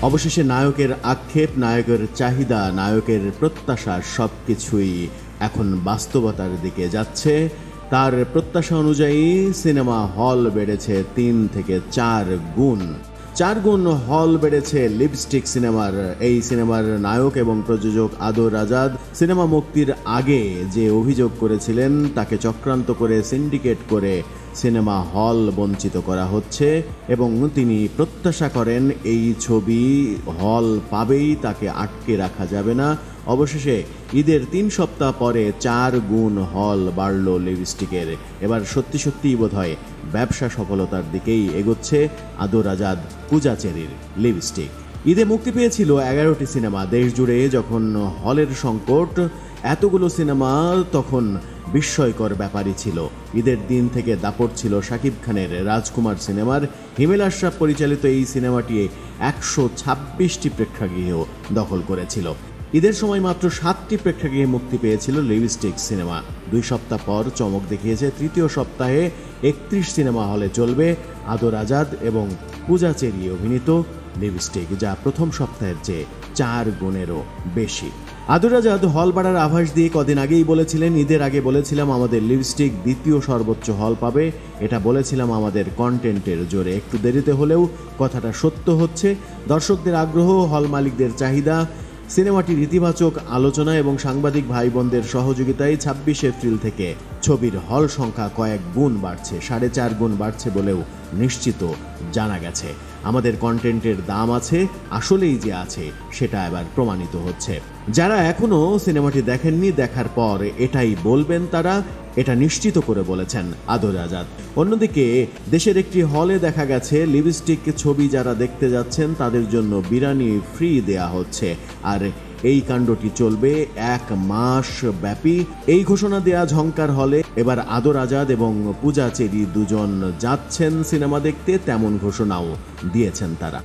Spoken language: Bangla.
অবশেষে নায়কের আক্ষেপ, নায়কের চাহিদা, নায়কের প্রত্যাশা সবকিছুই এখন বাস্তবতার দিকে যাচ্ছে। তার প্রত্যাশা অনুযায়ী সিনেমা হল বেড়েছে 3 থেকে 4 গুণ। 4 গুণ হল বেড়েছে লিপস্টিক সিনেমার। এই সিনেমার নায়ক এবং প্রযোজক আদর আজাদ সিনেমা মুক্তির আগে যে অভিযোগ করেছিলেন তাকে চক্রান্ত করে সিন্ডিকেট করে সিনেমা হল বঞ্চিত করা হচ্ছে এবং তিনি প্রত্যাশা করেন এই ছবি হল পাবেই, তাকে আটকে রাখা যাবে না। অবশেষে ঈদের 3 সপ্তাহ পরে 4 গুণ হল বাড়ল লিপস্টিকের। এবার সত্যি সত্যিই বোধহয় ব্যবসা সফলতার দিকেই এগোচ্ছে আদর আজাদ পূজা চেরির লিপস্টিক। ঈদে মুক্তি পেয়েছিল 11টি সিনেমা। দেশ জুড়ে যখন হলের সংকট, এতগুলো সিনেমা তখন বিস্ময়কর ব্যাপারই ছিল। ঈদের দিন থেকে দাপট ছিল শাকিব খানের রাজকুমার সিনেমার। হিমেল আশরাফ পরিচালিত এই সিনেমাটি 126টি প্রেক্ষাগৃহ দখল করেছিল। ঈদের সময় মাত্র 7টি প্রেক্ষাগৃহে মুক্তি পেয়েছিল লিপস্টিক সিনেমা। 2 সপ্তাহ পর চমক দেখিয়েছে তৃতীয় সপ্তাহে 31 সিনেমা হলে চলবে আদর আজাদ এবং পূজা চেরি অভিনীত লিপস্টিক, যা প্রথম সপ্তাহের চেয়ে 4 গুণেরও বেশি। আদর আজাদ হল বাড়ার আভাস দিয়ে কদিন আগেই বলেছিলেন, ঈদের আগে বলেছিলাম আমাদের লিপস্টিক দ্বিতীয় সর্বোচ্চ হল পাবে, এটা বলেছিলাম আমাদের কন্টেন্টের জোরে। একটু দেরিতে হলেও কথাটা সত্য হচ্ছে। দর্শকদের আগ্রহ, হল মালিকদের চাহিদা, সিনেমাটির ইতিবাচক আলোচনা এবং সাংবাদিক ভাই বোনদের সহযোগিতায় 26 এপ্রিল থেকে ছবির হল সংখ্যা কয়েক গুণ বাড়ছে, 4.5 গুণ বাড়ছে বলেও নিশ্চিত জানা গেছে। আমাদের কন্টেন্টের দাম আছে, আসলেই যে আছে সেটা এবার প্রমাণিত হচ্ছে। যারা এখনো সিনেমাটি দেখেননি, দেখার পর এটাই বলবেন তারা, এটা নিশ্চিত করে বলেছেন আদর আজাদ। অন্যদিকে দেশের একটি হলে দেখা গেছে লিপস্টিক ছবি যারা দেখতে যাচ্ছেন তাদের জন্য বিরিয়ানি ফ্রি দেয়া হচ্ছে, আর এই কাণ্ডটি চলবে 1 মাস ব্যাপী। এই ঘোষণা দেয়া ঝংকার হলে এবার আদর আজাদ এবং পূজা চেরি দুজন যাচ্ছেন সিনেমা দেখতে, তেমন ঘোষণাও দিয়েছেন তারা।